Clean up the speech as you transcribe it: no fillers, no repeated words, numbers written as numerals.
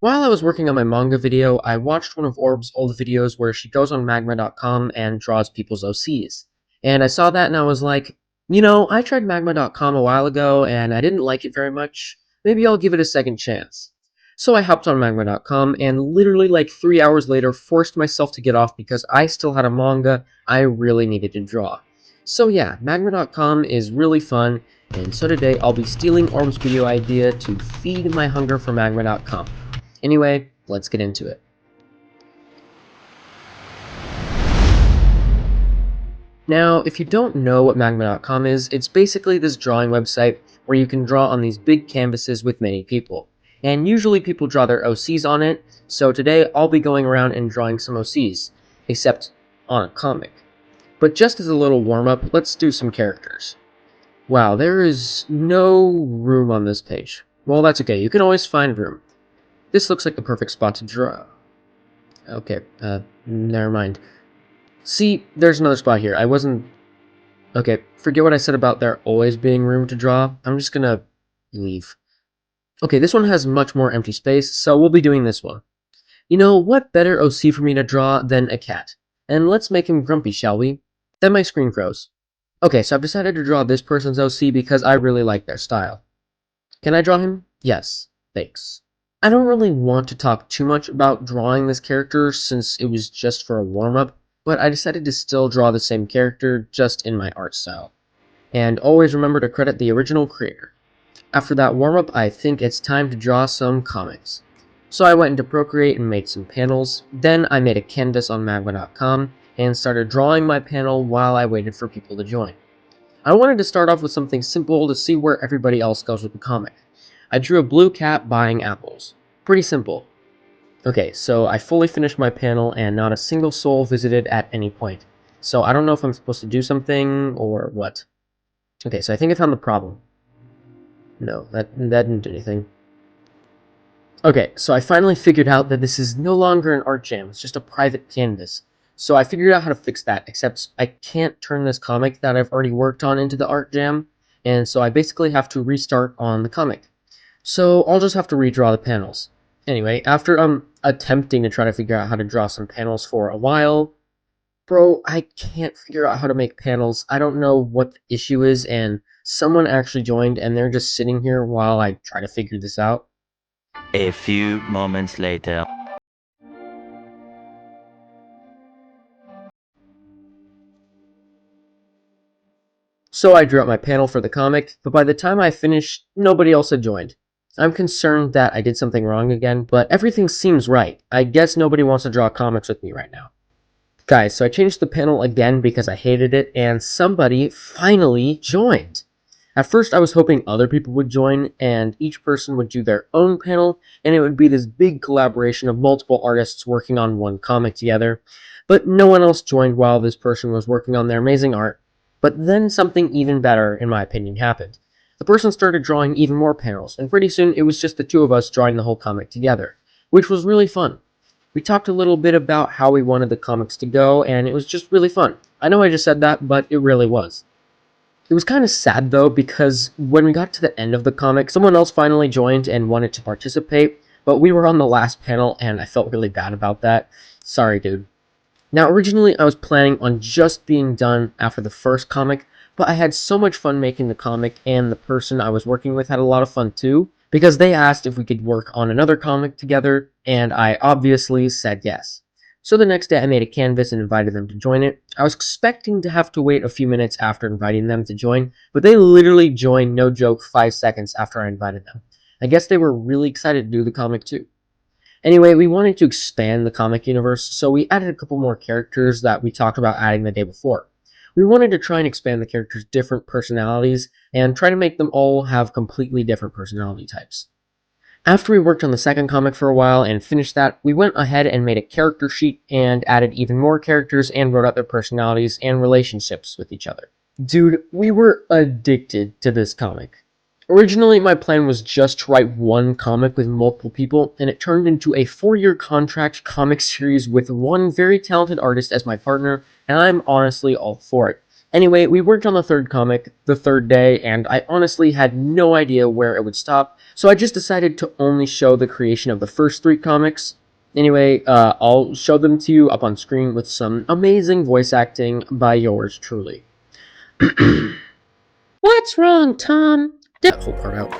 While I was working on my manga video, I watched one of Orb's old videos where she goes on magma.com and draws people's OCs. And I saw that and I was like, I tried magma.com a while ago and I didn't like it very much. Maybe I'll give it a second chance. So I hopped on magma.com and literally like 3 hours later forced myself to get off because I still had a manga I really needed to draw. So yeah, magma.com is really fun, and so today I'll be stealing Orb's video idea to feed my hunger for magma.com. Anyway, let's get into it. Now, if you don't know what magma.com is, it's basically this drawing website where you can draw on these big canvases with many people. And usually people draw their OCs on it, so today I'll be going around and drawing some OCs, except on a comic. But just as a little warm-up, let's do some characters. Wow, there is no room on this page. Well, that's okay, you can always find room. This looks like the perfect spot to draw. Okay, never mind. See, there's another spot here. Okay, forget what I said about there always being room to draw. I'm just gonna leave. Okay, this one has much more empty space, so we'll be doing this one. You know, what better OC for me to draw than a cat? And let's make him grumpy, shall we? Then my screen froze. Okay, so I've decided to draw this person's OC because I really like their style. Can I draw him? Yes. Thanks. I don't really want to talk too much about drawing this character since it was just for a warm-up, but I decided to still draw the same character, just in my art style. And always remember to credit the original creator. After that warm-up, I think it's time to draw some comics. So I went into Procreate and made some panels, then I made a canvas on magma.com, and started drawing my panel while I waited for people to join. I wanted to start off with something simple to see where everybody else goes with the comic. I drew a blue cat buying apples. Pretty simple. Okay, so I fully finished my panel and not a single soul visited at any point. So I don't know if I'm supposed to do something or what. Okay, so I think I found the problem. No, that didn't do anything. Okay, so I finally figured out that this is no longer an art jam, it's just a private canvas. So I figured out how to fix that, except I can't turn this comic that I've already worked on into the art jam, and so I basically have to restart on the comic. So I'll just have to redraw the panels. Anyway, after attempting to try to figure out how to draw some panels for a while, bro, I can't figure out how to make panels. I don't know what the issue is, and someone actually joined and they're just sitting here while I try to figure this out. A few moments later. So I drew up my panel for the comic, but by the time I finished, nobody else had joined. I'm concerned that I did something wrong again, but everything seems right. I guess nobody wants to draw comics with me right now. Guys, so I changed the panel again because I hated it, and somebody finally joined. At first I was hoping other people would join, and each person would do their own panel, and it would be this big collaboration of multiple artists working on one comic together. But no one else joined while this person was working on their amazing art. But then something even better, in my opinion, happened. The person started drawing even more panels, and pretty soon it was just the two of us drawing the whole comic together, which was really fun. We talked a little bit about how we wanted the comics to go, and it was just really fun. I know I just said that, but it really was. It was kind of sad though, because when we got to the end of the comic, someone else finally joined and wanted to participate, but we were on the last panel and I felt really bad about that. Sorry, dude. Now, originally I was planning on just being done after the first comic, but I had so much fun making the comic, and the person I was working with had a lot of fun too, because they asked if we could work on another comic together, and I obviously said yes. So the next day I made a canvas and invited them to join it. I was expecting to have to wait a few minutes after inviting them to join, but they literally joined, no joke, 5 seconds after I invited them. I guess they were really excited to do the comic too. Anyway, we wanted to expand the comic universe, so we added a couple more characters that we talked about adding the day before. We wanted to try and expand the characters' different personalities, and try to make them all have completely different personality types. After we worked on the second comic for a while and finished that, we went ahead and made a character sheet and added even more characters and wrote out their personalities and relationships with each other. Dude, we were addicted to this comic. Originally, my plan was just to write one comic with multiple people, and it turned into a 4-year contract comic series with one very talented artist as my partner, and I'm honestly all for it. Anyway, we worked on the third comic the third day, and I honestly had no idea where it would stop, so I just decided to only show the creation of the first 3 comics. Anyway, I'll show them to you up on screen with some amazing voice acting by yours truly. What's wrong, Tom? That whole part out.